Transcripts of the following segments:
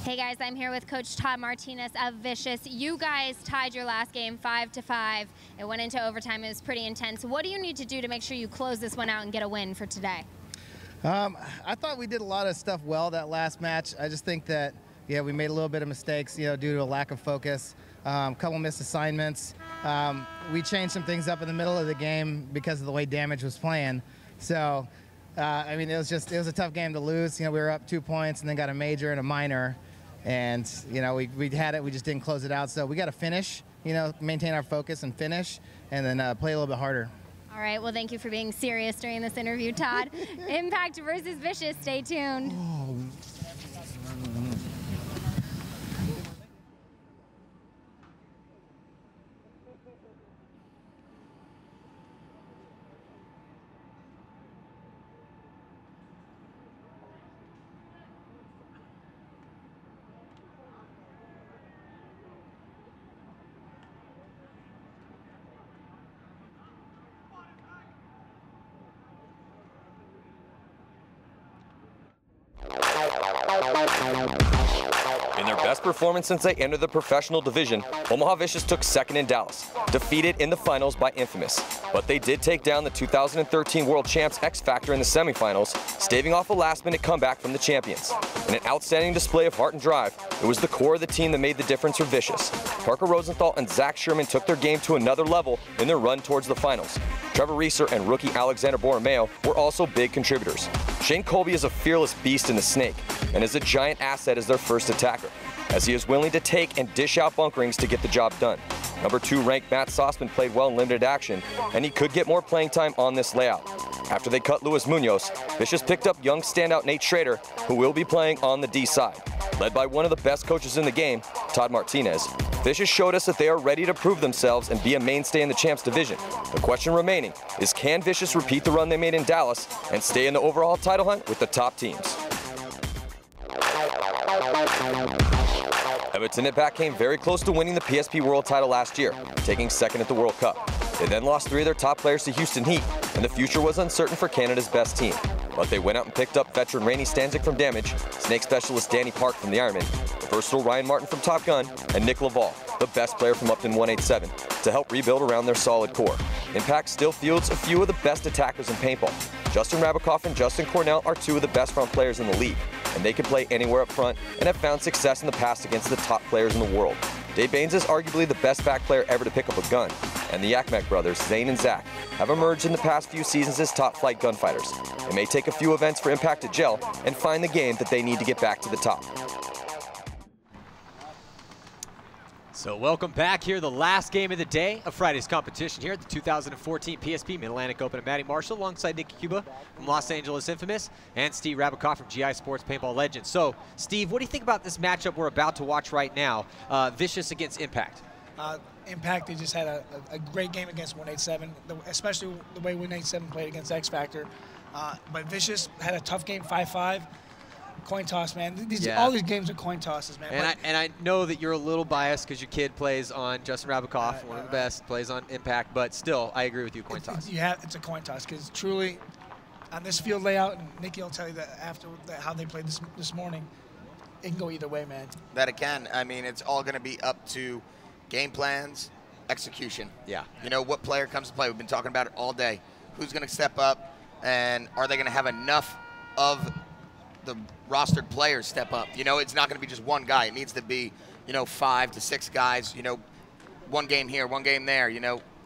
Hey guys, I'm here with Coach Todd Martinez of Vicious. You guys tied your last game 5-5. It went into overtime. It was pretty intense. What do you need to do to make sure you close this one out and get a win for today? I thought we did a lot of stuff well that last match. I just think that, yeah, we made a little bit of mistakes, due to a lack of focus, couple missed assignments. We changed some things up in the middle of the game because of the way Damage was playing. So, I mean, it was a tough game to lose. We were up 2 points and then got a major and a minor. And, we had it, we just didn't close it out. So we got to finish, maintain our focus and finish, and then play a little bit harder. All right, well, thank you for being serious during this interview, Todd. Impact versus Vicious, stay tuned. In their best performance since they entered the professional division, Omaha Vicious took second in Dallas, defeated in the finals by Infamous. But they did take down the 2013 World Champs X Factor in the semifinals, staving off a last-minute comeback from the champions. In an outstanding display of heart and drive, it was the core of the team that made the difference for Vicious. Parker Rosenthal and Zach Sherman took their game to another level in their run towards the finals. Trevor Reeser and rookie Alexander Borromeo were also big contributors. Shane Colby is a fearless beast in the snake and is a giant asset as their first attacker, as he is willing to take and dish out bunkerings to get the job done. Number 2 ranked Matt Sossman played well in limited action, and he could get more playing time on this layout. After they cut Luis Munoz, Vicious picked up young standout Nate Schrader, who will be playing on the D side. Led by one of the best coaches in the game, Todd Martinez, Vicious showed us that they are ready to prove themselves and be a mainstay in the Champs division. The question remaining is, can Vicious repeat the run they made in Dallas and stay in the overall title hunt with the top teams? Edmonton Impact came very close to winning the PSP World title last year, taking second at the World Cup. They then lost 3 of their top players to Houston Heat, and the future was uncertain for Canada's best team. But they went out and picked up veteran Rainey Stanzik from Damage, Snake specialist Danny Park from the Ironman, the versatile Ryan Martin from Top Gun, and Nick Laval, the best player from Upton 187, to help rebuild around their solid core. Impact still fields a few of the best attackers in paintball. Justin Rabakoff and Justin Cornell are 2 of the best front players in the league, and they can play anywhere up front and have found success in the past against the top players in the world. Dave Baines is arguably the best back player ever to pick up a gun, and the Yakmek brothers, Zane and Zach, have emerged in the past few seasons as top flight gunfighters. It may take a few events for Impact to gel and find the game that they need to get back to the top. So welcome back here, the last game of the day of Friday's competition here at the 2014 PSP Mid-Atlantic Open at Matty Marshall, alongside Nicky Cuba from Los Angeles Infamous and Steve Rabakoff from GI Sports Paintball Legends. So, Steve, what do you think about this matchup we're about to watch right now, Vicious against Impact? Impact, they just had a great game against 187, especially the way 187 played against X Factor. But Vicious had a tough game, 5-5. Coin toss, man. All these games are coin tosses, man. And I know that you're a little biased because your kid plays on Justin Rabakoff, one of the best, plays on Impact, but still, I agree with you, coin toss. It's a coin toss because truly, on this field layout, and Nicky will tell you that after how they played this morning, it can go either way, man. That it can. I mean, it's all going to be up to game plans, execution. Yeah. What player comes to play. We've been talking about it all day. Who's going to step up, and are they going to have enough of the rostered players step up? It's not going to be just one guy. It needs to be, 5 to 6 guys, one game here, one game there,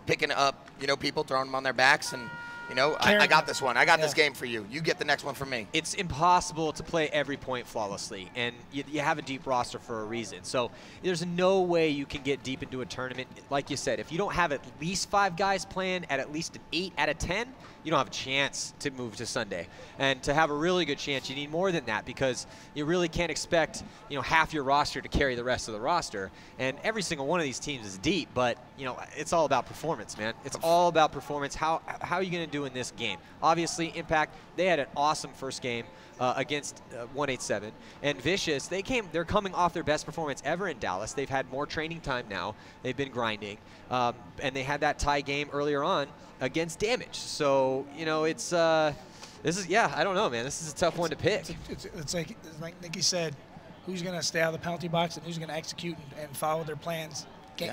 picking up, people, throwing them on their backs, and, I got this one. I got this game for you. You get the next one from me. It's impossible to play every point flawlessly, and you have a deep roster for a reason. So there's no way you can get deep into a tournament. Like you said, if you don't have at least 5 guys playing at least an 8 out of 10, you don't have a chance to move to Sunday. And to have a really good chance, you need more than that, because you really can't expect, half your roster to carry the rest of the roster. And every single one of these teams is deep, but, it's all about performance, man. It's all about performance. How are you going to do in this game? Obviously, Impact, they had an awesome first game against 187. And Vicious, they're coming off their best performance ever in Dallas. They've had more training time now. They've been grinding. And they had that tie game earlier on against Damage. So, it's I don't know, man. This is a tough one to pick. It's like Nicky said, who's going to stay out of the penalty box and who's going to execute and follow their plans,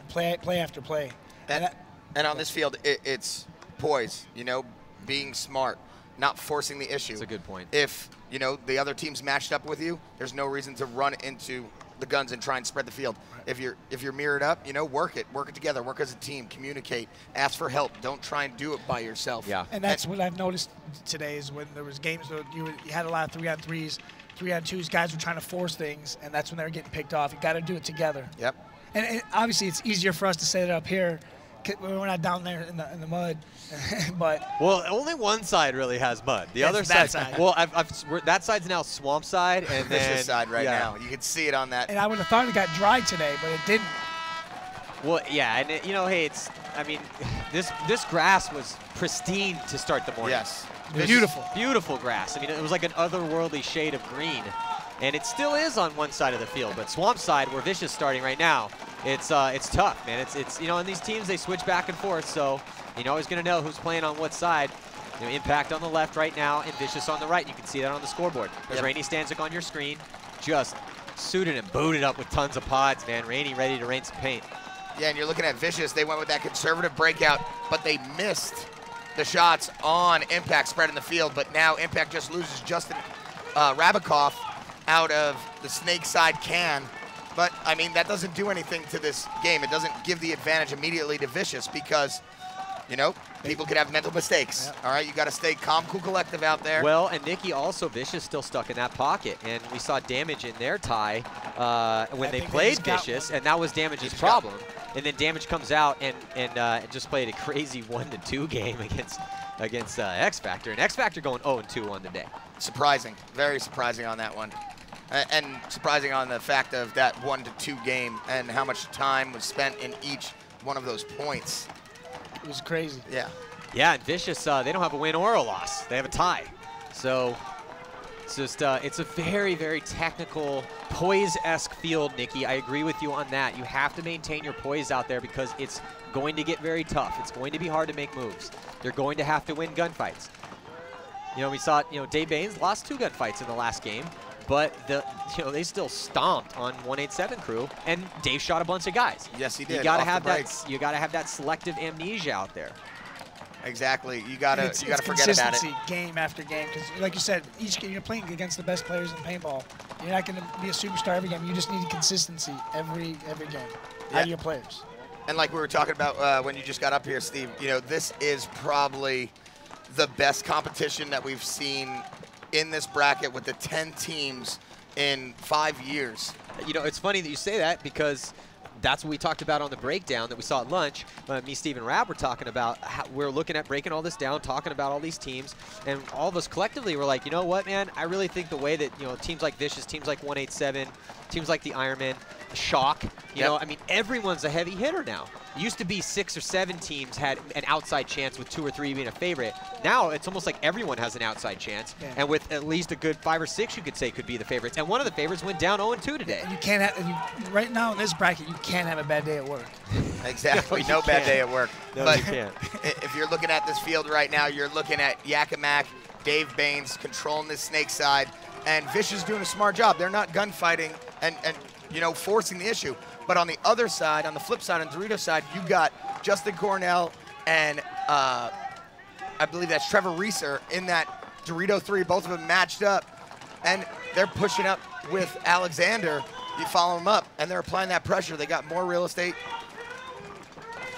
play after play. And on this field, it's poise, you know, being smart, not forcing the issue. That's a good point. If, you know, the other team's matched up with you, there's no reason to run into the guns and try and spread the field. If you're mirrored up, you know, work it together, work as a team, communicate, ask for help. Don't try and do it by yourself. Yeah. And that's what I've noticed today is when there was games where you had a lot of 3-on-3s, 3-on-2s, guys were trying to force things, and that's when they were getting picked off. You got to do it together. Yep. And obviously it's easier for us to say that up here. We're not down there in the mud, but well, only one side really has mud. The other that side. Well, that side's now swamp side, and then this side right now. You can see it on that. And I would have thought it got dry today, but it didn't. Well, yeah, and you know, hey, this grass was pristine to start the morning. Yes, beautiful grass. I mean, it was like an otherworldly shade of green, and it still is on one side of the field. But swamp side, where Vicious starting right now, it's tough, man. It's you know, and these teams, they switch back and forth, so you're always going to know who's playing on what side. You know, Impact on the left right now and Vicious on the right. You can see that on the scoreboard. There's Rainey Stanczyk on your screen, just suited and booted up with tons of pods, man. Rainey ready to rain some paint. Yeah, and you're looking at Vicious. They went with that conservative breakout, but they missed the shots on Impact spreading the field. But now Impact just loses Justin Rabikoff out of the snake side can. But, I mean, that doesn't do anything to this game. It doesn't give the advantage immediately to Vicious because, you know, people could have mental mistakes. All right, you got to stay calm, cool, collective out there. Well, and Nikki, also Vicious still stuck in that pocket, and we saw Damage in their tie when they played Vicious, and that was Damage's problem. And then Damage comes out and just played a crazy 1-2 game against X Factor, and X Factor going 0-2 on the day. Surprising, very surprising on that one. And surprising on the fact of that 1-2 game and how much time was spent in each one of those points. It was crazy. Yeah. Yeah, and Vicious, they don't have a win or a loss. They have a tie. So it's just, it's a very, very technical, poise-esque field, Nikki. I agree with you on that. You have to maintain your poise out there because it's going to get very tough. It's going to be hard to make moves. They're going to have to win gunfights. You know, we saw, you know, Dave Baines lost 2 gunfights in the last game. But they still stomped on 187 crew, and Dave shot a bunch of guys. Yes, he did. You gotta have that. You gotta have that selective amnesia out there. Exactly. You gotta forget about it. Game after game, because like you said, each game you're playing against the best players in paintball. You're not going to be a superstar every game. You just need consistency every game out of your players. And like we were talking about when you just got up here, Steve, you know, this is probably the best competition that we've seen in this bracket with the 10 teams in 5 years. You know, it's funny that you say that because that's what we talked about on the breakdown that we saw at lunch. Me, Steve, and Rab were talking about how we're looking at breaking all this down, talking about all these teams, and all of us collectively were like, you know what, man, I really think the way that, you know, teams like Vicious, teams like 187, teams like the Ironman, Shock, you know, I mean, everyone's a heavy hitter now. It used to be 6 or 7 teams had an outside chance with 2 or 3 being a favorite. Now it's almost like everyone has an outside chance, and with at least a good 5 or 6, you could say could be the favorites. And one of the favorites went down 0-2 today. And you can't have, right now in this bracket, you can't have a bad day at work. Exactly, no bad day at work. No, but you can't. If you're looking at this field right now, you're looking at Yakamac, Dave Baines controlling this snake side, and Vicious doing a smart job. They're not gunfighting and you know, forcing the issue. But on the other side, on the flip side, on Dorito side, you got Justin Cornell and I believe that's Trevor Reeser in that Dorito 3, both of them matched up. And they're pushing up with Alexander. You follow them up, and they're applying that pressure. They got more real estate.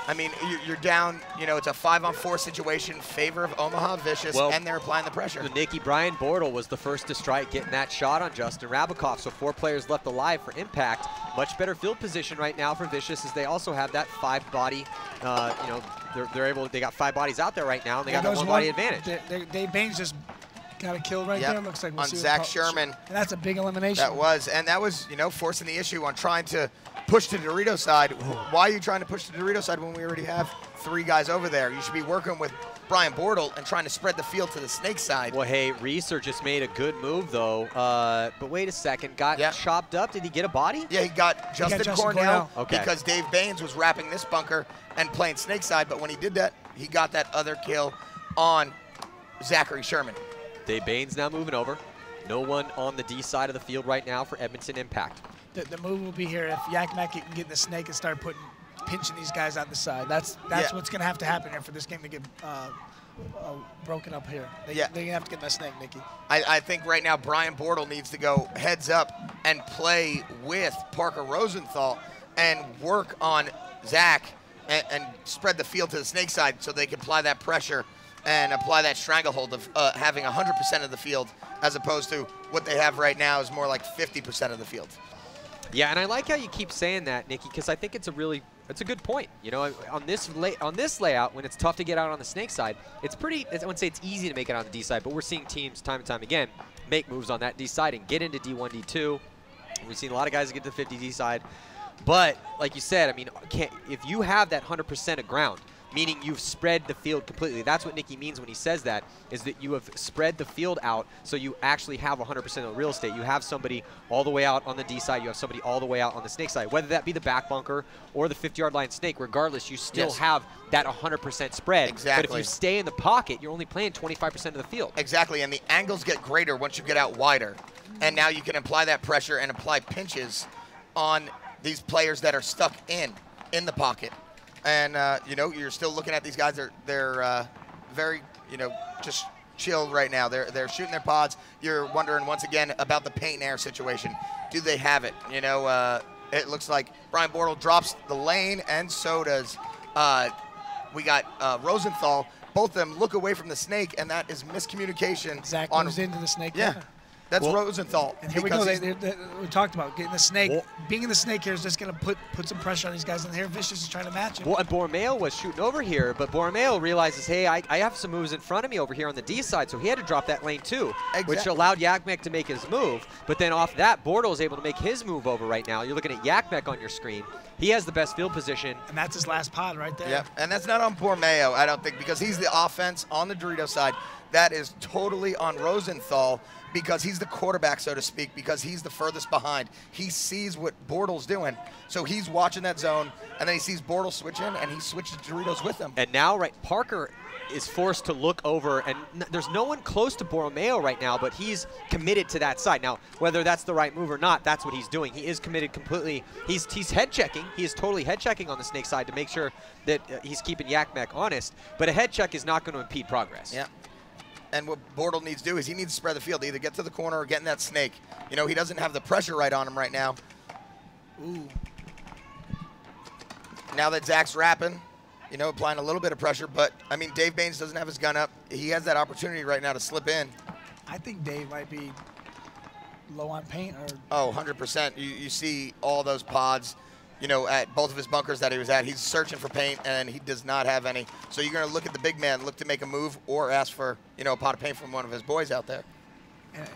I mean, you're down, you know, it's a 5-on-4 situation, favor of Omaha Vicious, and they're applying the pressure. Nikki, Brian Bortle was the first to strike, getting that shot on Justin Rabikoff, so 4 players left alive for Impact. Much better field position right now for Vicious as they also have that 5-body, you know, they got 5 bodies out there right now, and they got that 1-body advantage. Dave Baines just got a kill right there. Looks like we'll on Zach Sherman. And that's a big elimination. That was, and that was, you know, forcing the issue on trying to push to the Dorito side. Why are you trying to push to the Dorito side when we already have 3 guys over there? You should be working with Brian Bortle and trying to spread the field to the snake side. Well, hey, Reeser just made a good move, though. But wait a second. Got chopped up. Did he get a body? Yeah, he got Justin Cornell because Dave Baines was wrapping this bunker and playing snake side. But when he did that, he got that other kill on Zachary Sherman. Dave Baines now moving over. No one on the D side of the field right now for Edmonton Impact. The move will be here if Yakmak can get in the snake and start pinching these guys out the side. That's what's going to have to happen here for this game to get broken up here. They're going to have to get in that snake, Nikki. I think right now Brian Bortle needs to go heads up and play with Parker Rosenthal and work on Zach and spread the field to the snake side so they can apply that pressure and apply that stranglehold of having 100% of the field, as opposed to what they have right now is more like 50% of the field. Yeah, and I like how you keep saying that, Nikki, because I think it's a good point. You know, on this layout, when it's tough to get out on the snake side, I wouldn't say it's easy to make it on the D side, but we're seeing teams time and time again make moves on that D side and get into D1, D2. We've seen a lot of guys get to the 50 D side. But like you said, I mean, if you have that 100% of ground, meaning you've spread the field completely. That's what Nicky means when he says that, is that you have spread the field out so you actually have 100% of the real estate. You have somebody all the way out on the D side. You have somebody all the way out on the snake side. Whether that be the back bunker or the 50-yard line snake, regardless, you still have that 100% spread. Exactly. But if you stay in the pocket, you're only playing 25% of the field. Exactly, and the angles get greater once you get out wider. And now you can apply that pressure and apply pinches on these players that are stuck in the pocket. And, you know, you're still looking at these guys. They're very, you know, just chilled right now. They're shooting their pods. You're wondering, once again, about the paint and air situation. Do they have it? You know, it looks like Brian Bortle drops the lane, and so does we got Rosenthal. Both of them look away from the snake, and that is miscommunication. Zach moves into the snake. Yeah. That's Rosenthal. And here we go. We talked about getting the snake. Being in the snake here is just going to put some pressure on these guys. And here Vicious is trying to match him. Well, and Borromeo was shooting over here, but Borromeo realizes, hey, I have some moves in front of me over here on the D side, so he had to drop that lane too, which allowed Yakmek to make his move. But then off that, Bortle is able to make his move over right now. You're looking at Yakmek on your screen. He has the best field position. And that's his last pod right there. Yeah, and that's not on Borromeo, I don't think, because he's the offense on the Dorito side. That is totally on Rosenthal, because he's the quarterback, so to speak, because he's the furthest behind. He sees what Bortle's doing, so he's watching that zone, and then he sees Bortle switch in, and he switches Doritos with him. And now, Parker is forced to look over, and there's no one close to Borromeo right now, but he's committed to that side. Now, whether that's the right move or not, that's what he's doing. He is committed completely. He's head checking. He is totally head checking on the snake side to make sure that he's keeping Yakmek honest, but a head check is not going to impede progress. Yeah. And what Bortle needs to do is he needs to spread the field, either get to the corner or get in that snake. You know, he doesn't have the pressure right on him right now. Ooh. Now that Zach's rapping, you know, applying a little bit of pressure, but, I mean, Dave Baines doesn't have his gun up. He has that opportunity right now to slip in. I think Dave might be low on paint. Oh, 100%. You see all those pods, you know, at both of his bunkers that he was at. He's searching for paint, and he does not have any. So you're going to look at the big man, look to make a move, or ask for, you know, a pot of paint from one of his boys out there. And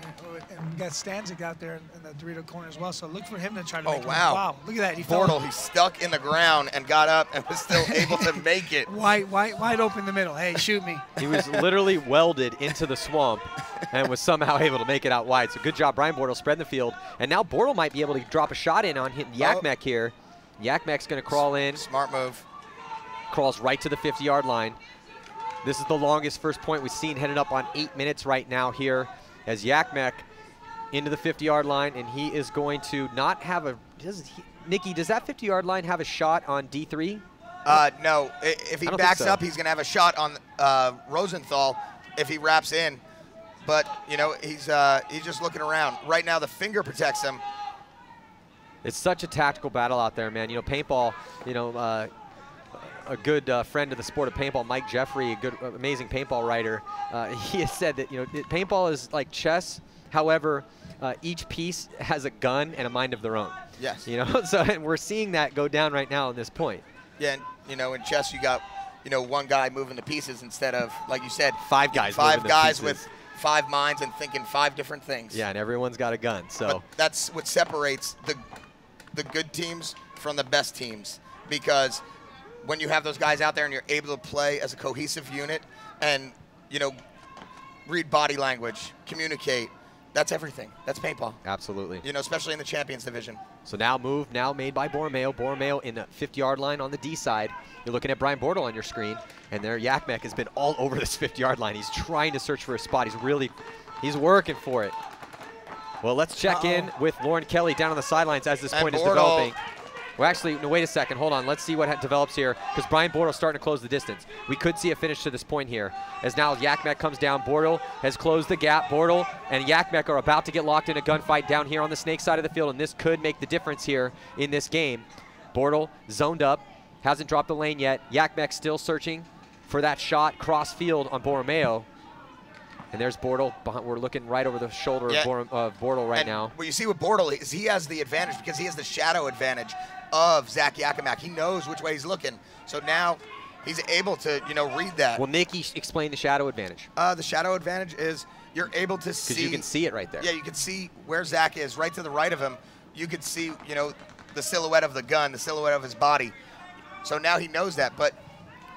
we got Stanzik out there in the Dorito corner as well, so look for him to try to make wow. Wow, look at that. Bortle, he's stuck in the ground and got up and was still able to make it. Wide open in the middle. Hey, shoot me. He was literally welded into the swamp and was somehow able to make it out wide. So good job, Brian Bortle, spreading the field. And now Bortle might be able to drop a shot in on Yakmek here. Yakmek's going to crawl in. Smart move. Crawls right to the 50-yard line. This is the longest first point we've seen, headed up on 8 minutes right now here as Yakmek into the 50-yard line, and he is going to not have a – Nikki, does that 50-yard line have a shot on D3? No. If he backs up, he's going to have a shot on Rosenthal if he wraps in. But, you know, he's just looking around. Right now the finger protects him. It's such a tactical battle out there, man. You know, paintball, you know, a good friend of the sport of paintball, Mike Jeffrey, a good, amazing paintball writer, he has said that, you know, paintball is like chess. However, each piece has a gun and a mind of their own. Yes. You know, so and we're seeing that go down right now on this point. Yeah, and, you know, in chess you got, you know, one guy moving the pieces instead of, like you said, five guys with 5 minds and thinking 5 different things. Yeah, and everyone's got a gun. So but that's what separates the good teams from the best teams, because when you have those guys out there and you're able to play as a cohesive unit and, you know, read body language, communicate, that's everything. That's paintball. Absolutely. You know, especially in the Champions Division. So now made by Borromeo. Borromeo in the 50-yard line on the D side. You're looking at Brian Bortle on your screen, and there Yakmek has been all over this 50-yard line. He's trying to search for a spot. He's working for it. Well, let's check in with Lauren Kelly down on the sidelines as this point is Bortle. developing. Well, actually, no, wait a second. Hold on. Let's see what develops here, because Brian Bortle's starting to close the distance. We could see a finish to this point here, as now Yakmek comes down. Bortle has closed the gap. Bortle and Yakmek are about to get locked in a gunfight down here on the Snake side of the field, and this could make the difference here in this game. Bortle zoned up, hasn't dropped the lane yet. Yakmek still searching for that shot cross field on Borromeo. And there's Bortle. We're looking right over the shoulder of Bortle right now. What you see with Bortle is he has the advantage because he has the shadow advantage of Zach Yakimak. He knows which way he's looking. So now he's able to, read that. Well, Nikki, explain the shadow advantage. The shadow advantage is you're able to see. Because you can see it right there. Yeah, you can see where Zach is. Right to the right of him, you can see, the silhouette of the gun, the silhouette of his body. So now he knows that. But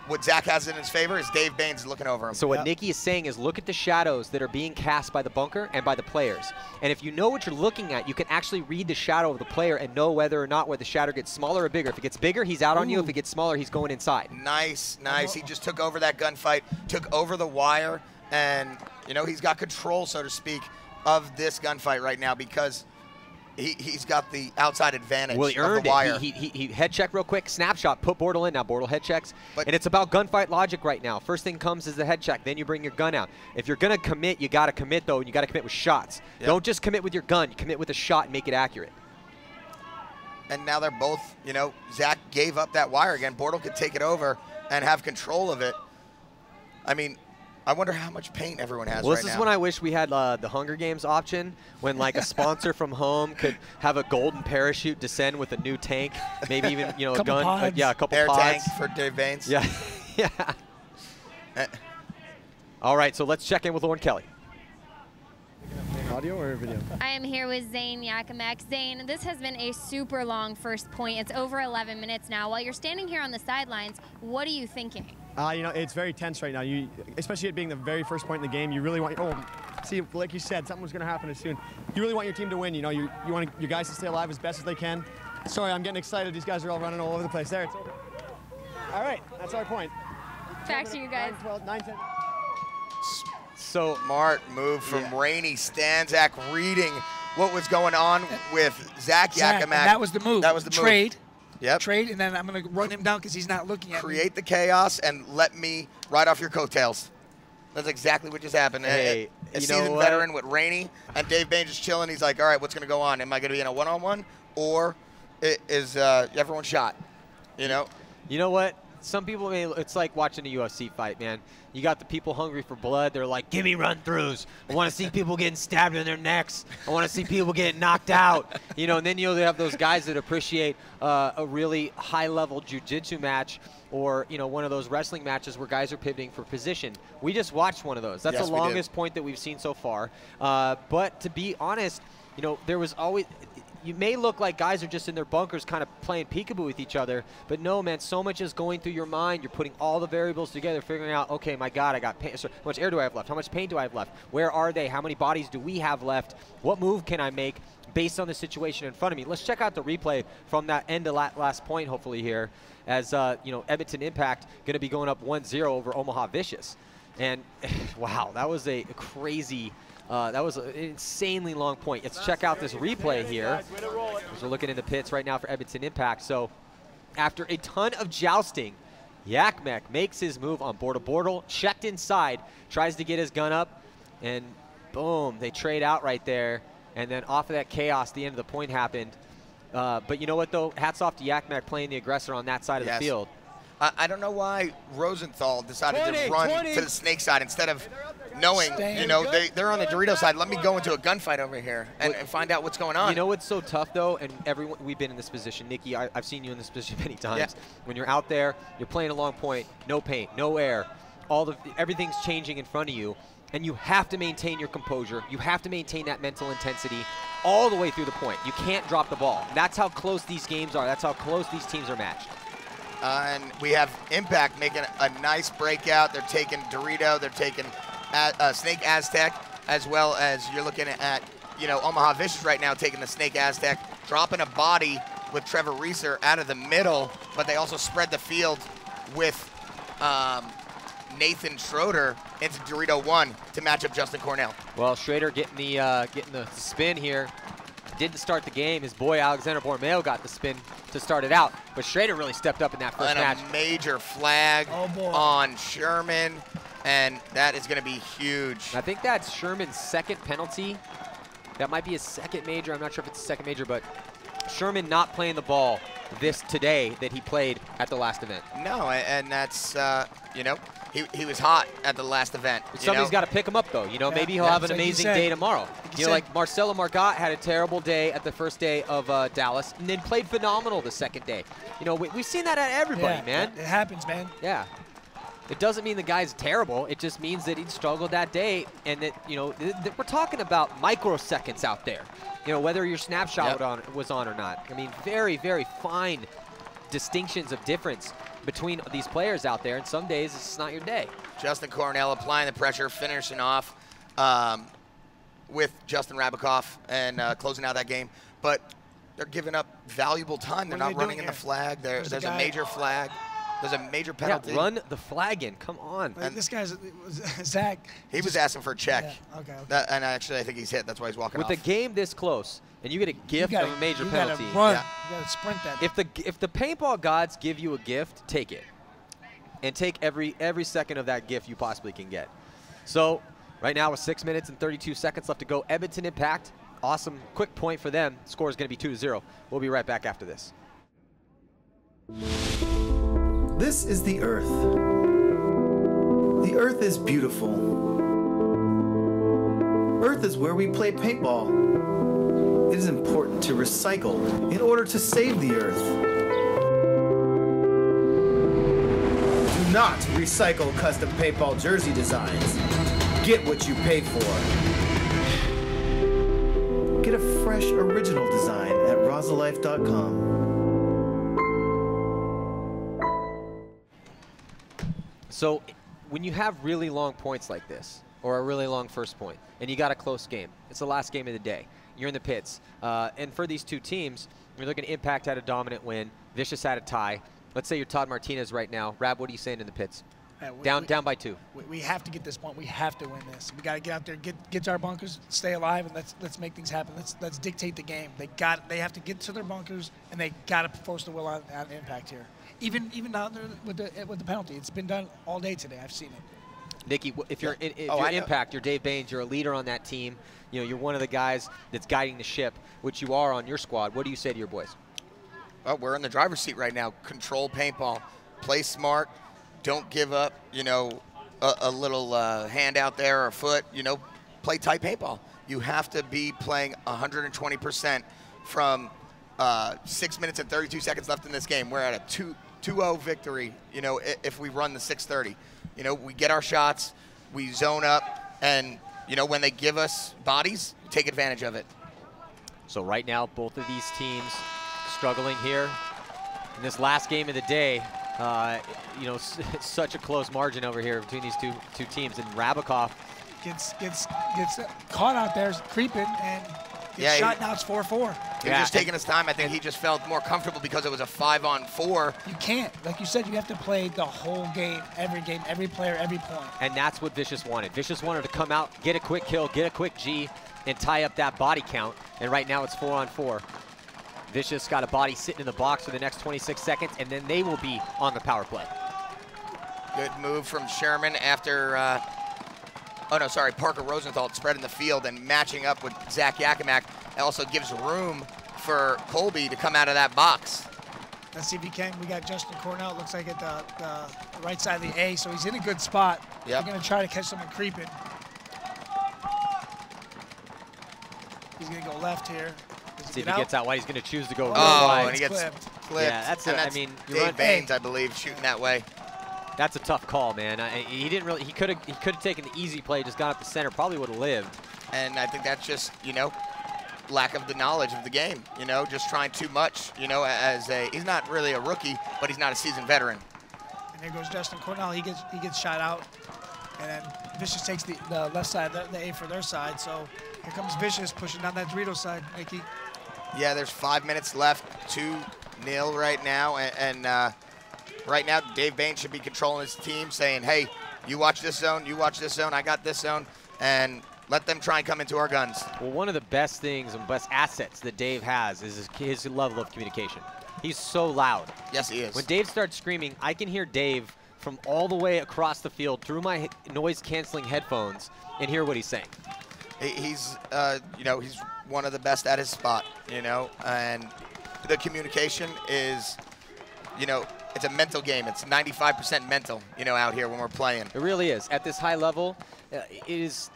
what Zach has in his favor is Dave Baines looking over him. So what Nikki is saying is look at the shadows that are being cast by the bunker and by the players. And if you know what you're looking at, you can actually read the shadow of the player and know whether or not the shadow gets smaller or bigger. If it gets bigger, he's out on you. If it gets smaller, he's going inside. Nice, nice. He just took over that gunfight, took over the wire, and, he's got control, so to speak, of this gunfight right now because he's got the outside advantage. Well, he earned of the wire. it. He head checked real quick, snapshot, put Bortle in. Now Bortle head checks. And it's about gunfight logic right now. First thing comes is the head check. Then you bring your gun out. If you're going to commit, you got to commit, though, and you got to commit with shots. Yep. Don't just commit with your gun. You commit with a shot and make it accurate. And now they're both, Zach gave up that wire again. Bortle could take it over and have control of it. I mean, I wonder how much paint everyone has right now. Well, this is when I wish we had the Hunger Games option, when like a sponsor from home could have a golden parachute descend with a new tank, maybe even a gun. A couple air pods. tank for Dave Baines. Yeah, yeah. All right, so let's check in with Lauren Kelly. Audio or video? I am here with Zane Yakimek. Zane, this has been a super long first point. It's over 11 minutes now. While you're standing here on the sidelines, what are you thinking? It's very tense right now. Especially it being the very first point in the game, you really want. See, like you said, something was going to happen as soon. You really want your team to win. You want your guys to stay alive as best as they can. Sorry, I'm getting excited. These guys are all running all over the place. There, it's over. All right, that's our point. Back to you guys. 9, 12, 9, 10. So smart move from Rainey. Stanzak reading what was going on with Zach Yakimak. That was the move. That was the move. Trade. Yep. Trade, and then I'm going to run him down because he's not looking at me. Create the chaos and let me ride off your coattails. That's exactly what just happened. Hey, a seasoned veteran with Rainey and Dave Baines just chilling. He's like, all right, what's going to go on? Am I going to be in a one-on-one or is everyone shot? You know what? Some people, it's like watching a UFC fight, man. You got the people hungry for blood. They're like, give me run-throughs. I want to see people getting stabbed in their necks. I want to see people getting knocked out. And then they have those guys that appreciate a really high-level jiu-jitsu match or, one of those wrestling matches where guys are pivoting for position. We just watched one of those. That's the longest point that we've seen so far. But to be honest, there was always – you may look like guys are just in their bunkers kind of playing peekaboo with each other, but no, man, so much is going through your mind. You're putting all the variables together, figuring out, okay, my God, I got paint. So how much air do I have left? How much paint do I have left? Where are they? How many bodies do we have left? What move can I make based on the situation in front of me? Let's check out the replay from that end of last point, hopefully here, as, Edmonton Impact going to be going up 1-0 over Omaha Vicious. And, wow, that was a crazy... that was an insanely long point. Let's check out this replay here. We're looking in the pits right now for Edmonton Impact. So after a ton of jousting, Yakmek makes his move on Bortle, checked inside, tries to get his gun up, and boom, they trade out right there. And then off of that chaos, the end of the point happened. But you know what, though? Hats off to Yakmek playing the aggressor on that side of the field. I don't know why Rosenthal decided to run to the Snake side instead of knowing, they're on the Dorito side. Let me go into a gunfight over here and find out what's going on. You know what's so tough, though, and everyone, we've been in this position. Nikki, I've seen you in this position many times. Yeah. When you're out there, you're playing a long point, no paint, no air. Everything's changing in front of you, and you have to maintain your composure. You have to maintain that mental intensity all the way through the point. You can't drop the ball. That's how close these games are. That's how close these teams are matched. And we have Impact making a nice breakout. They're taking Dorito. They're taking Snake Aztec, as well as you're looking at, Omaha Vicious right now taking the Snake Aztec, dropping a body with Trevor Reeser out of the middle, but they also spread the field with Nathan Schroeder into Dorito 1 to match up Justin Cornell. Well, Schrader getting the spin here. Didn't start the game. His boy Alexander Borromeo got the spin to start it out, but Schrader really stepped up in that first match. A major flag on Sherman, and that is going to be huge. I think that's Sherman's second penalty. That might be his second major. I'm not sure if it's his second major, but Sherman not playing the ball today that he played at the last event. No, and that's, you know, he was hot at the last event. Somebody's got to pick him up, though. You know, maybe he'll have an amazing day tomorrow. You know, like Marcelo Margot had a terrible day at the first day of Dallas, and then played phenomenal the second day. You know, we've seen that at everybody, man. It happens, man. Yeah. It doesn't mean the guy's terrible. It just means that he struggled that day, and that, you know, we're talking about microseconds out there. You know, whether your snapshot was on or not. I mean, very, very fine distinctions of difference between these players out there, and some days it's not your day. Justin Cornell applying the pressure, finishing off with Justin Rabikoff and closing out that game. But they're giving up valuable time. They're not running in the flag. There's a major flag. There's a major penalty. Yeah, run the flag in. Come on. And this guy's Zach. He was asking for a check. Yeah, okay. And actually, I think he's hit. That's why he's walking off. With the game this close, and you get a gift of a major penalty. You gotta run. You gotta sprint that. If the paintball gods give you a gift, take it, and take every second of that gift you possibly can get. So right now with 6 minutes and 32 seconds left to go, Edmonton Impact, awesome quick point for them. Score is going to be 2-0. We'll be right back after this. This is the Earth. The Earth is beautiful. Earth is where we play paintball. It is important to recycle in order to save the Earth. Do not recycle custom paintball jersey designs. Get what you pay for. Get a fresh original design at rosalife.com. So when you have really long points like this, or a really long first point, and you got a close game, it's the last game of the day. You're in the pits. And for these two teams, you're looking at Impact had a dominant win. Vicious had a tie. Let's say you're Todd Martinez right now. Rab, what are you saying in the pits? Down by 2. We have to get this point. We have to win this. We got to get out there, get to our bunkers, stay alive, and let's make things happen. Let's dictate the game. They have to get to their bunkers, and they got to force the will on Impact here. Even out there with the penalty, it's been done all day today. I've seen it. Nikki, if you're Impact, you're Dave Baines, you're a leader on that team. You know, you're one of the guys that's guiding the ship, which you are on your squad. What do you say to your boys? Well, we're in the driver's seat right now. Control paintball, play smart, don't give up. You know, a little hand out there or a foot. You know, play tight paintball. You have to be playing 120% from 6 minutes and 32 seconds left in this game. We're at a 2-0 victory, you know, if we run the 6:30. You know, we get our shots, we zone up, and, you know, when they give us bodies, take advantage of it. So right now, both of these teams struggling here. In this last game of the day, you know, it's such a close margin over here between these two teams. And Rabikoff gets caught out there creeping and gets shot. Now it's 4-4. He was just taking his time. I think he just felt more comfortable because it was a 5-on-4. You can't. Like you said, you have to play the whole game, every player, every point. And that's what Vicious wanted. Vicious wanted to come out, get a quick kill, get a quick G, and tie up that body count. And right now it's 4-on-4. Vicious got a body sitting in the box for the next 26 seconds, and then they will be on the power play. Good move from Sherman after, Parker Rosenthal spreading the field and matching up with Zach Yakimak. It also gives room for Colby to come out of that box. Let's see if he can. We got Justin Cornell, it looks like at the right side of the A, so he's in a good spot. Yep. They're going to try to catch someone creeping. He's going to go left here. See if he gets out wide. He's going to choose to go wide. And he gets clipped. Yeah, that's it. I mean, Dave Baines, I believe, shooting that way. That's a tough call, man. He didn't really. He could have taken the easy play, just got up the center, probably would have lived. And I think that's just, you know, lack of the knowledge of the game. You know, just trying too much. You know, he's not really a rookie, but he's not a seasoned veteran. And there goes Justin Cornell. He gets shot out, and then Vicious takes the left side, the A for their side. So here comes Vicious pushing down that Dorito side, Nikki. Yeah, there's 5 minutes left, 2-0 right now, and right now Dave Baines should be controlling his team, saying, hey, You watch this zone, you watch this zone, I got this zone, and let them try and come into our guns. Well, one of the best things and best assets that Dave has is his level of communication. He's so loud. Yes, he is. When Dave starts screaming, I can hear Dave from all the way across the field through my noise-canceling headphones and hear what he's saying. He's, you know, he's one of the best at his spot, you know, and the communication is, you know, it's a mental game. It's 95% mental, you know, out here when we're playing. It really is. At this high level, it's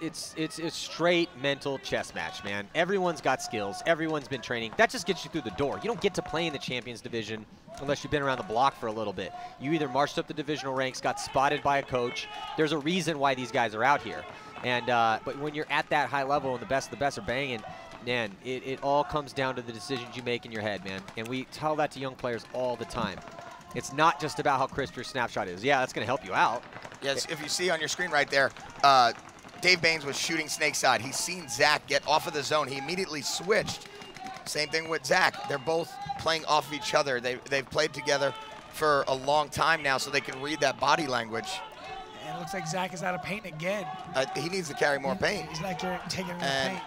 straight mental chess match, man. Everyone's got skills. Everyone's been training. That just gets you through the door. You don't get to play in the Champions Division unless you've been around the block for a little bit. You either marched up the divisional ranks, got spotted by a coach. There's a reason why these guys are out here. And but when you're at that high level and the best are banging, man, it all comes down to the decisions you make in your head, man. And we tell that to young players all the time. It's not just about how crisp your snapshot is. Yeah, that's going to help you out. Yes, if you see on your screen right there, Dave Baines was shooting snake side. He's seen Zach get off of the zone. He immediately switched. Same thing with Zach. They're both playing off of each other. They've played together for a long time now, so they can read that body language. And it looks like Zach is out of paint again. He needs to carry more paint. He's not taking more and paint.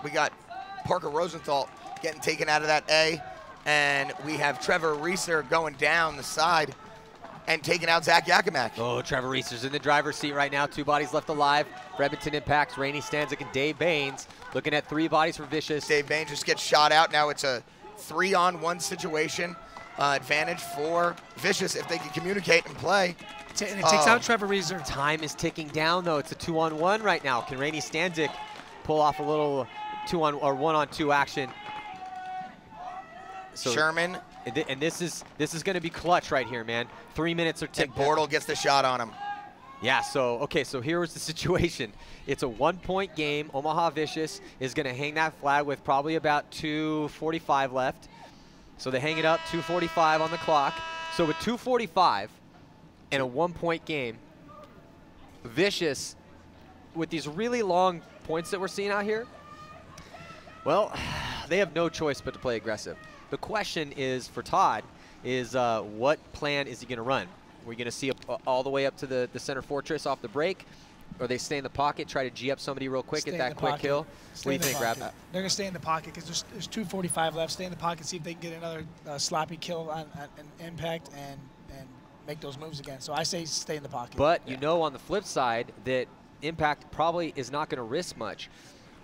We got Parker Rosenthal getting taken out of that A. And we have Trevor Reeser going down the side and taking out Zach Yakimak. Oh, Trevor Reeser's in the driver's seat right now. 2 bodies left alive for Edmonton Impact's Rainey Stanzik and Dave Baines. Looking at 3 bodies for Vicious. Dave Baines just gets shot out. Now it's a 3-on-1 situation. Advantage for Vicious if they can communicate and play. And it takes out Trevor Reeser. Time is ticking down, though. It's a 2-on-1 right now. Can Rainey Stanzik pull off a little 1-on-2 action? So, Sherman. And this is going to be clutch right here, man. 3 minutes are ticking. Bortle gets the shot on him. Yeah, so, okay, so here's the situation. It's a 1-point game. Omaha Vicious is going to hang that flag with probably about 2:45 left. So they hang it up, 2:45 on the clock. So with 2:45 and a 1-point game, Vicious, with these really long points that we're seeing out here, well, they have no choice but to play aggressive. The question is, for Todd, is what plan is he going to run? We're going to see all the way up to the center fortress off the break, or they stay in the pocket, try to G up somebody real quick, get that quick kill? What do you think, Rap? They're going to stay in the pocket because there's 2:45 left. Stay in the pocket, see if they can get another sloppy kill on an impact and make those moves again. So I say stay in the pocket. But you know, on the flip side, that Impact probably is not going to risk much.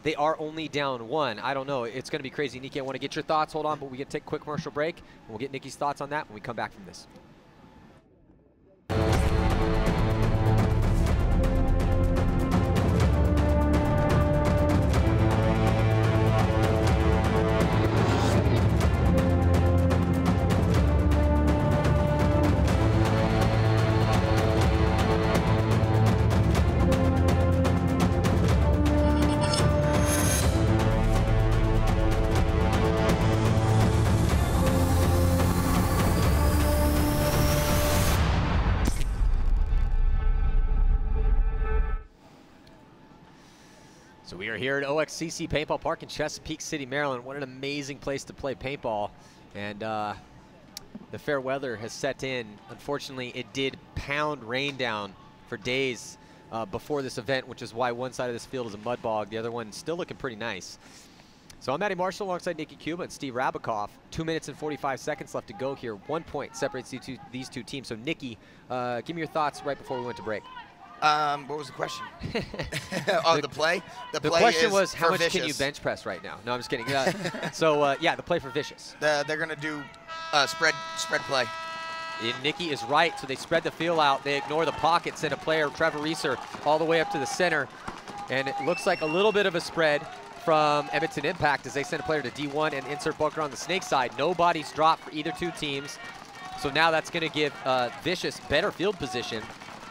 They are only down 1. I don't know. It's going to be crazy. Nikki, I want to get your thoughts. Hold on, but we can take a quick commercial break. And we'll get Nikki's thoughts on that when we come back from this. So we are here at OXCC Paintball Park in Chesapeake City, Maryland. What an amazing place to play paintball. And the fair weather has set in. Unfortunately, it did pound rain down for days before this event, which is why one side of this field is a mud bog. The other one still looking pretty nice. So I'm Matty Marshall alongside Nikki Cuba and Steve Rabikoff. 2 minutes and 45 seconds left to go here. 1 point separates these two teams. So Nikki, give me your thoughts right before we went to break. What was the question? Oh, the play? The question was, how much can you bench press right now? No, I'm just kidding. So, yeah, the play for Vicious. They're going to do spread play. And Nikki is right. So they spread the field out. They ignore the pocket, send a player, Trevor Reeser, all the way up to the center. And it looks like a little bit of a spread from Edmonton Impact as they send a player to D1 and insert bunker on the snake side. No bodies dropped for either two teams. So now that's going to give Vicious better field position,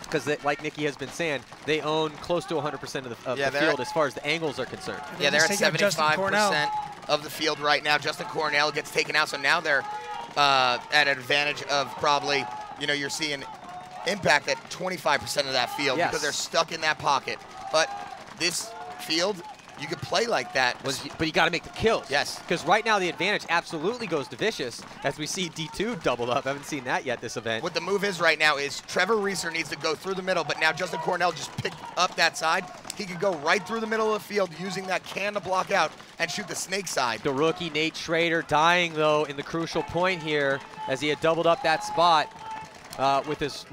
because like Nikki has been saying, they own close to 100% of the field as far as the angles are concerned. Yeah, they're at 75% of the field right now. Justin Cornell gets taken out, so now they're at an advantage of probably, you know, you're seeing Impact at 25% of that field because they're stuck in that pocket. But this field, you could play like that. But you got to make the kills. Yes. Because right now the advantage absolutely goes to Vicious, as we see D2 doubled up. I haven't seen that yet this event. What the move is right now is Trevor Reeser needs to go through the middle, but now Justin Cornell just picked up that side. He could go right through the middle of the field using that can to block out and shoot the snake side. The rookie Nate Schrader dying, though, in the crucial point here, as he had doubled up that spot with his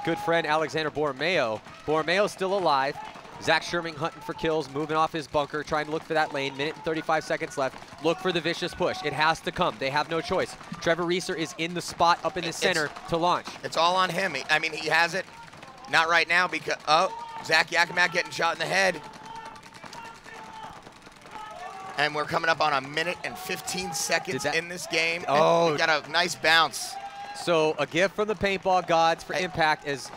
good friend Alexander Borromeo. Borromeo's still alive. Zach Sherman hunting for kills, moving off his bunker, trying to look for that lane. Minute and 35 seconds left. Look for the Vicious push. It has to come. They have no choice. Trevor Reeser is in the spot up in the center to launch. It's all on him. I mean, he has it. Not right now because, oh, Zach Yakimak getting shot in the head. And we're coming up on a minute and 15 seconds in this game. Oh. We got a nice bounce. So a gift from the paintball gods for impact as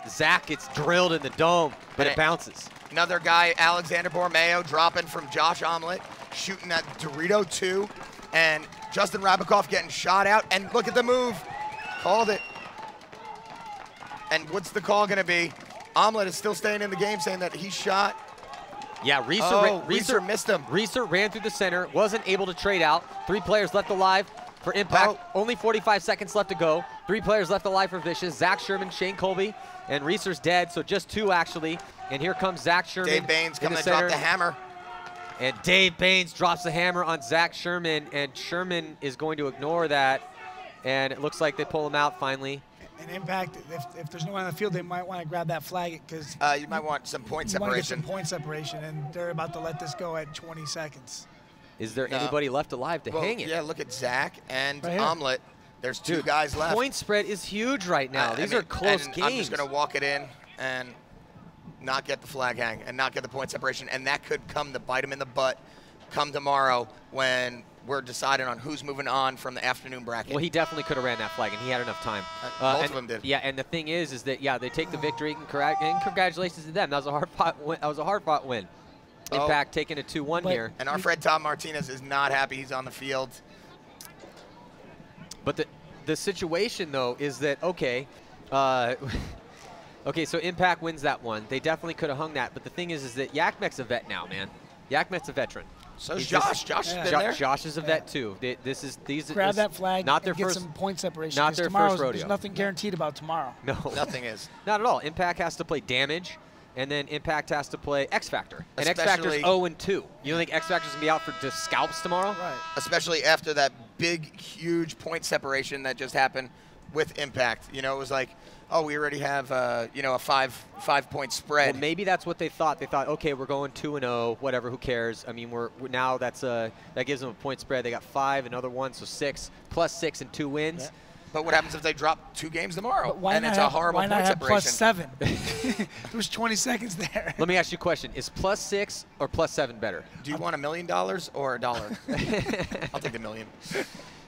Zach gets drilled in the dome, but it bounces. Another guy, Alexander Borromeo, dropping from Josh Omelette, shooting that Dorito 2, and Justin Rabikoff getting shot out. And look at the move. Called it. And what's the call going to be? Omelette is still staying in the game, saying that he shot. Yeah, Reeser missed him. Reeser ran through the center, wasn't able to trade out. 3 players left alive for impact. Only 45 seconds left to go. 3 players left alive for Vicious. Zach Sherman, Shane Colby, and Reeser's dead, so just 2 actually. And here comes Zach Sherman. Dave Baines coming to drop the hammer. And Dave Baines drops the hammer on Zach Sherman, and Sherman is going to ignore that. And it looks like they pull him out finally. And impact, if there's no one on the field, they might want to grab that flag because you might want some point separation. Want to get some point separation, and they're about to let this go at 20 seconds. Is there anybody left alive to hang it? Yeah, look at Zach and Omelette. There's 2 guys left. Point spread is huge right now. These are close games. I'm just going to walk it in and not get the flag hang and not get the point separation, and that could come to bite him in the butt come tomorrow when we're deciding on who's moving on from the afternoon bracket. Well, he definitely could have ran that flag, and he had enough time. Both of them did. Yeah, and the thing is that, yeah, they take the victory, and congratulations to them. That was a hard-fought win. That was a hard-fought win. Impact taking a 2-1 here. And our friend Tom Martinez is not happy he's on the field. But the situation, though, is that, okay, okay, so Impact wins that one. They definitely could have hung that. But the thing is that Yakmek's a vet now, man. Yakmek's a veteran. So is Josh. Josh has been there. Josh is a vet too. Grab that flag. Not their and first. Get some point separation. Not their first rodeo. There's nothing guaranteed about tomorrow. No, nothing is. Not at all. Impact has to play damage, and then Impact has to play X Factor. And X Factor's 0-2. You don't think X Factor's gonna be out for just scalps tomorrow? Right. Especially after that big, huge point separation that just happened with Impact. You know, it was like, oh, we already have, you know, a five-point spread. Well, maybe that's what they thought. They thought, okay, we're going 2-0, whatever, who cares? I mean, we're now that gives them a point spread. They got 5, another 1, so 6, plus 6 and 2 wins. Yeah. But what happens if they drop 2 games tomorrow? And it's a horrible point separation. Why not have +7? There was 20 seconds there. Let me ask you a question. Is +6 or +7 better? Do you want $1 million or $1? I'll take the million.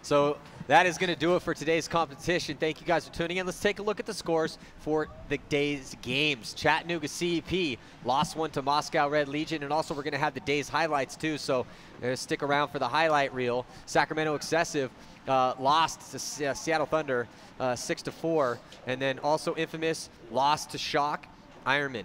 So that is going to do it for today's competition. Thank you guys for tuning in. Let's take a look at the scores for the day's games. Chattanooga CEP lost 1 to Moscow Red Legion, and also we're going to have the day's highlights too, so stick around for the highlight reel. Sacramento Excessive lost to Seattle Thunder 6-4, and then also Infamous lost to Shock. Ironman,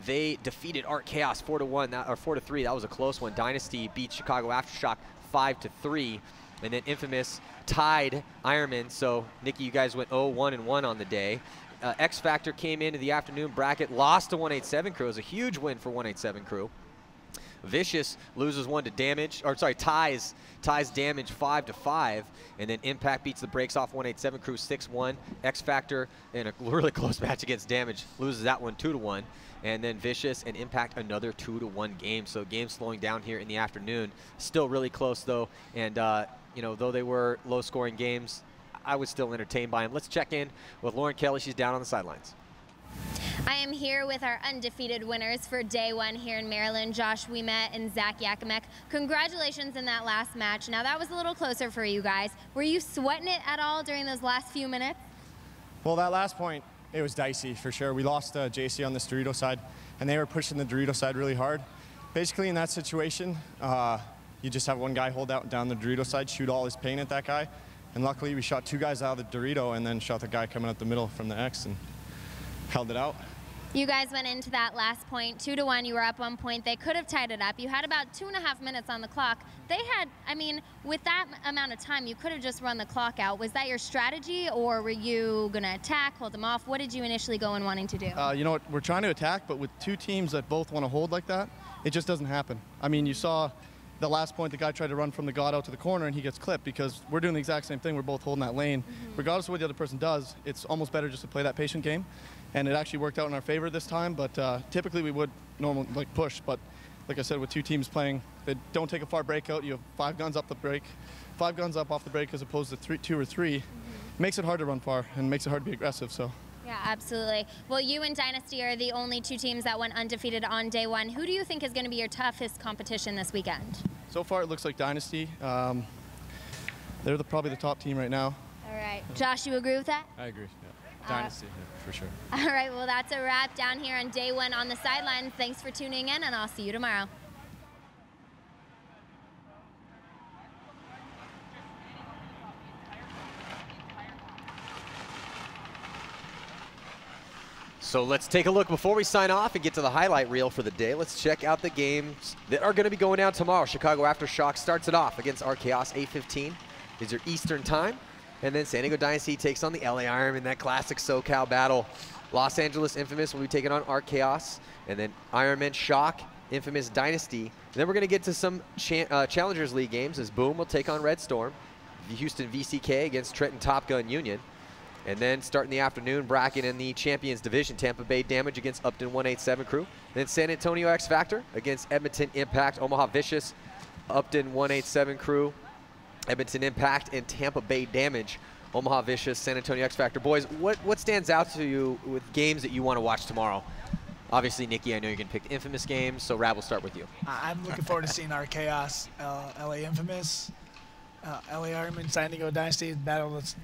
they defeated Art Chaos 4-1 or 4-3. That was a close one. Dynasty beat Chicago Aftershock 5-3. And then Infamous tied Ironman. So, Nikki, you guys went 0-1-1 on the day. X Factor came into the afternoon bracket, lost to 187 Crew. It was a huge win for 187 Crew. Vicious loses 1 to Damage, or sorry, ties Damage 5-5. And then Impact beats the brakes off 187 Crew 6-1. X Factor in a really close match against Damage loses that one 2-1. And then Vicious and Impact another 2-1 game. So game slowing down here in the afternoon. Still really close though. And you know, though they were low-scoring games, I was still entertained by them. Let's check in with Lauren Kelly. She's down on the sidelines. I am here with our undefeated winners for day 1 here in Maryland, Josh Ouimet and Zach Yakimek. Congratulations in that last match. Now that was a little closer for you guys. Were you sweating it at all during those last few minutes? Well, that last point, it was dicey for sure. We lost JC on this Dorito side, and they were pushing the Dorito side really hard. Basically, in that situation, you just have one guy hold out down the Dorito side, shoot all his paint at that guy, and luckily we shot 2 guys out of the Dorito and then shot the guy coming up the middle from the X and held it out. You guys went into that last point 2-1. You were up 1 point. They could have tied it up. You had about 2.5 minutes on the clock. They had, I mean, with that amount of time, you could have just run the clock out. Was that your strategy, or were you going to attack, hold them off? What did you initially go in wanting to do? You know what? We're trying to attack, but with two teams that both want to hold like that, it just doesn't happen. I mean, you saw the last point, the guy tried to run from the god out to the corner, and he gets clipped because we're doing the exact same thing. We're both holding that lane. Regardless of what the other person does, it's almost better just to play that patient game. And it actually worked out in our favor this time, but typically we would normally push. But like I said, with two teams playing, they don't take a far breakout. You have 5 guns up the break, 5 guns up off the break as opposed to 2 or 3. Makes it hard to run far and makes it hard to be aggressive. So. Yeah, absolutely. Well, you and Dynasty are the only 2 teams that went undefeated on day 1. Who do you think is going to be your toughest competition this weekend? So far, it looks like Dynasty. They're probably the top team right now. All right. Josh, you agree with that? I agree. Yeah. Dynasty, yeah, for sure. All right. Well, that's a wrap down here on day 1 on the sideline. Thanks for tuning in, and I'll see you tomorrow. So let's take a look before we sign off and get to the highlight reel for the day. Let's check out the games that are going to be going down tomorrow. Chicago Aftershock starts it off against Archaeos, 8:15 is your Eastern time. And then San Diego Dynasty takes on the LA Iron in that classic SoCal battle. Los Angeles Infamous will be taking on Archaeos. And then Ironman Shock, Infamous Dynasty. And then we're going to get to some Challengers League games as Boom will take on Red Storm. Houston VCK against Trenton Top Gun Union. And then starting the afternoon bracket in the Champions Division, Tampa Bay Damage against Upton 187 crew. And then San Antonio X Factor against Edmonton Impact, Omaha Vicious, Upton 187 crew, Edmonton Impact, and Tampa Bay Damage, Omaha Vicious, San Antonio X Factor. Boys, what stands out to you with games that you want to watch tomorrow? Obviously, Nikki, I know you're going to pick the Infamous games, so Rab, we'll start with you. I'm looking forward to seeing Archaeos, LA Infamous, LA Ironman, San Diego Dynasty, battle with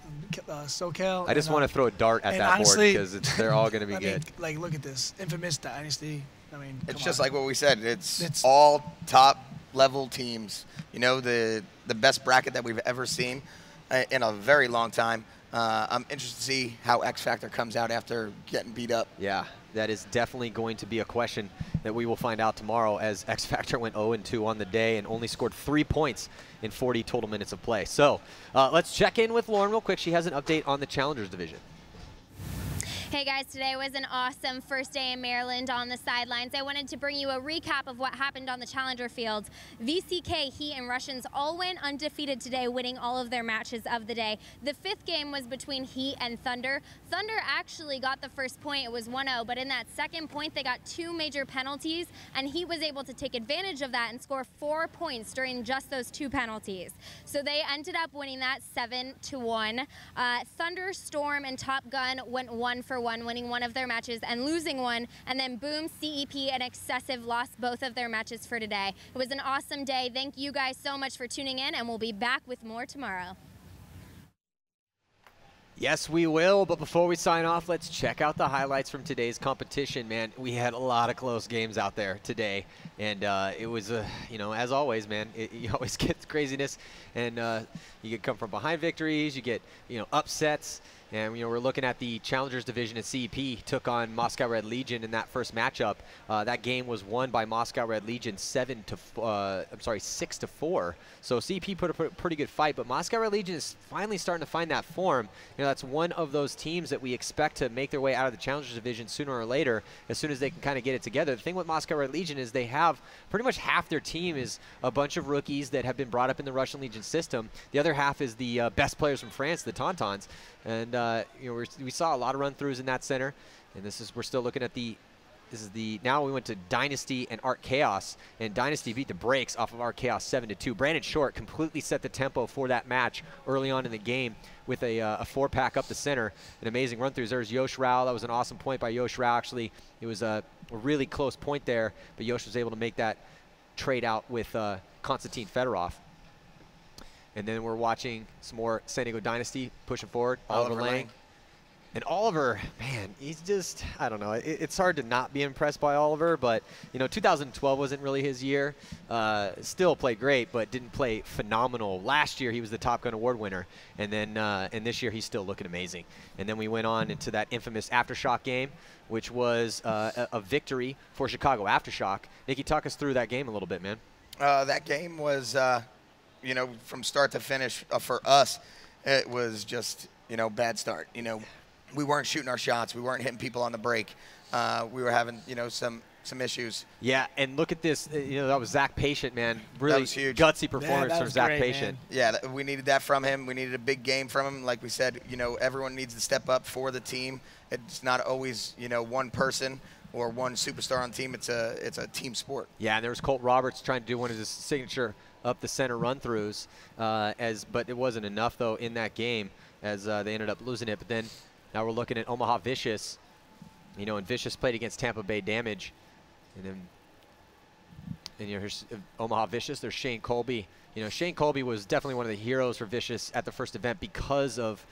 SoCal. I just want to throw a dart at that honestly, board because they're all going to be good. Like, look at this. Infamous Dynasty. I mean, it's just like what we said. It's all top-level teams. You know, the best bracket that we've ever seen in a very long time. I'm interested to see how X Factor comes out after getting beat up. Yeah, that is definitely going to be a question that we will find out tomorrow, as X Factor went 0-2 on the day and only scored 3 points in 40 total minutes of play. So let's check in with Lauren real quick. She has an update on the Challengers Division. Hey guys, today was an awesome first day in Maryland on the sidelines. I wanted to bring you a recap of what happened on the Challenger fields. VCK, Heat, and Russians all went undefeated today, winning all of their matches of the day. The 5th game was between Heat and Thunder. Thunder actually got the first point. It was 1-0, but in that second point, they got 2 major penalties, and Heat was able to take advantage of that and score 4 points during just those 2 penalties. So they ended up winning that 7-1. Thunder, Storm, and Top Gun went 1-for-1, winning one of their matches and losing one, and then Boom, CEP, and Excessive lost both of their matches for today. It was an awesome day. Thank you guys so much for tuning in, and we'll be back with more tomorrow. Yes, we will, but before we sign off, let's check out the highlights from today's competition, man. We had a lot of close games out there today, and it was, you know, as always, man, you always get craziness, and you get come from behind victories, you get, you know, upsets. And, you know, we're looking at the Challengers Division, and CEP took on Moscow Red Legion in that first matchup. That game was won by Moscow Red Legion 6-4. So CEP put a pretty good fight, but Moscow Red Legion is finally starting to find that form. You know, that's one of those teams that we expect to make their way out of the Challengers Division sooner or later, as soon as they can kind of get it together. The thing with Moscow Red Legion is they have pretty much half their team is a bunch of rookies that have been brought up in the Russian Legion system. The other half is the best players from France, the Tauntauns. And you know, we saw a lot of run-throughs in that center, and we're still looking at now we went to Dynasty and Archaeos, and Dynasty beat the brakes off of Archaeos 7-2. Brandon Short completely set the tempo for that match early on in the game with a 4-pack up the center, an amazing run-throughs. There's Yosh Rao. That was an awesome point by Yosh Rao. Actually, it was a really close point there, but Yosh was able to make that trade out with Konstantin Fedorov. And then we're watching some more San Diego Dynasty pushing forward. Oliver Lang And Oliver, man, he's just, I don't know. It's hard to not be impressed by Oliver, but, 2012 wasn't really his year. Still played great, but didn't play phenomenal. Last year, he was the Top Gun Award winner. And then and this year, he's still looking amazing. And then we went on into that infamous Aftershock game, which was a victory for Chicago Aftershock. Nicky, talk us through that game a little bit, man. That game was, from start to finish for us, it was just, bad start. We weren't shooting our shots. We weren't hitting people on the break. We were having, some issues. Yeah, and look at this. That was Zach Patient, man. Really that was huge. Gutsy performance from Zach great, Patient. Man. Yeah, we needed that from him. We needed a big game from him. Like we said, everyone needs to step up for the team. It's not always, one person or one superstar on the team. It's a team sport. Yeah, and there was Colt Roberts trying to do one of his signature up the center run-throughs, but it wasn't enough, though, in that game as they ended up losing it. But then now we're looking at Omaha Vicious, and Vicious played against Tampa Bay Damage. And here's Omaha Vicious. There's Shane Colby. Shane Colby was definitely one of the heroes for Vicious at the first event because of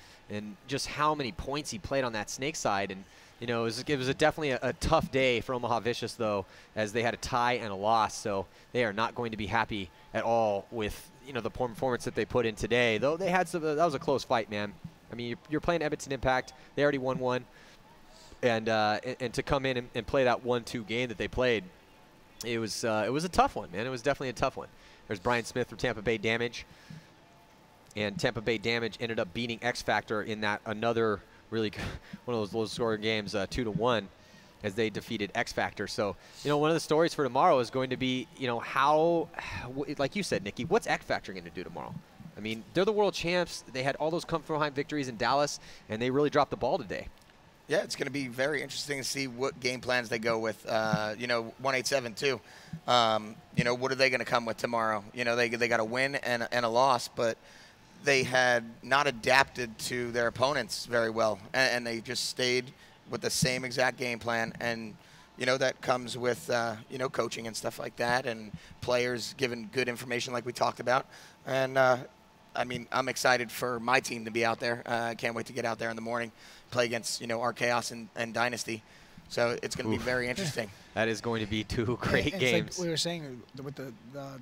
just how many points he played on that snake side. And it was definitely a tough day for Omaha Vicious, though, as they had a tie and a loss. So they are not going to be happy at all with the poor performance that they put in today. Though they had that was a close fight, man. I mean, you're playing Edmonton Impact. They already won one. And to come in and play that 1-2 game that they played, it was a tough one, man. It was definitely a tough one. There's Brian Smith from Tampa Bay Damage, and Tampa Bay Damage ended up beating X Factor in that another really good, one of those low-scoring games, 2-1, as they defeated X Factor. So one of the stories for tomorrow is going to be how, like you said, Nicky, what's X Factor going to do tomorrow? I mean, they're the world champs. They had all those come-from-behind victories in Dallas, and they really dropped the ball today. Yeah, it's going to be very interesting to see what game plans they go with. 187 too. What are they going to come with tomorrow? They got a win and a loss, but they had not adapted to their opponents very well, and they just stayed with the same exact game plan. And that comes with coaching and stuff like that, and players giving good information like we talked about. And I'm excited for my team to be out there. I can't wait to get out there in the morning, play against, our Chaos and Dynasty. So it's going to be very interesting. That is going to be two great games. Like we were saying, with the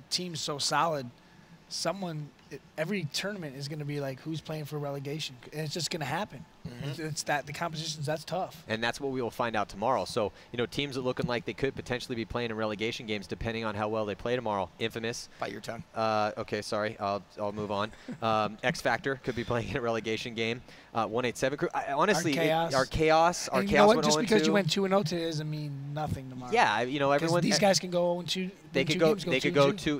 team so solid, every tournament is going to be like, who's playing for relegation? And it's just going to happen. Mm-hmm. It's that the competitions, that's tough. And that's what we will find out tomorrow. So, teams are looking like they could potentially be playing in relegation games depending on how well they play tomorrow. Infamous. Bite your tongue. Okay, sorry. I'll move on. X Factor could be playing in a relegation game. 187 crew. Honestly, our Chaos. Just because you went 2-0 today doesn't mean nothing tomorrow. Yeah, everyone. These guys can go 0-2.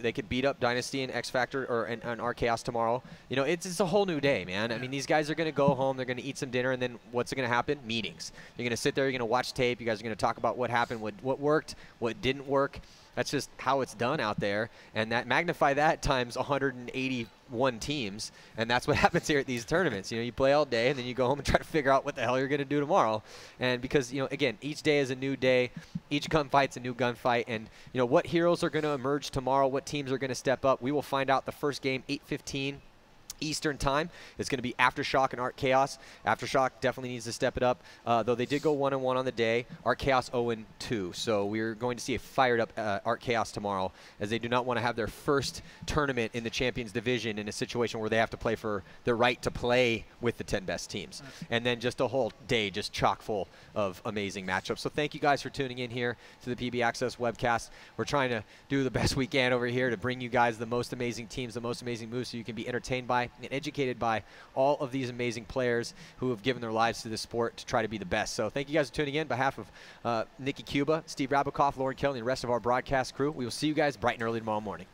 They could beat up Dynasty and X Factor and our Chaos tomorrow. It's a whole new day, man. I mean, these guys are going to go home. They're going to eat some dinner, and then what's going to happen? Meetings. You're going to sit there. You're going to watch tape. You guys are going to talk about what happened, what worked, what didn't work. That's just how it's done out there, and magnify that times 181 teams, and that's what happens here at these tournaments. You play all day, and then you go home and try to figure out what the hell you're going to do tomorrow. And because again, each day is a new day, each gunfight's a new gunfight, and what heroes are going to emerge tomorrow, what teams are going to step up. We will find out the first game 8:15. Eastern time. It's going to be Aftershock and Art Chaos. Aftershock definitely needs to step it up, though they did go 1-1 on the day. Art Chaos 0-2. So we're going to see a fired up Art Chaos tomorrow, as they do not want to have their first tournament in the Champions Division in a situation where they have to play for their right to play with the 10 best teams. And then just a whole day just chock full of amazing matchups. So thank you guys for tuning in here to the PB Access webcast. We're trying to do the best we can over here to bring you guys the most amazing teams, the most amazing moves, so you can be entertained by and educated by all of these amazing players who have given their lives to this sport to try to be the best. So thank you guys for tuning in. On behalf of Nicky Cuba, Steve Rabikoff, Lauren Kelly, and the rest of our broadcast crew, we will see you guys bright and early tomorrow morning.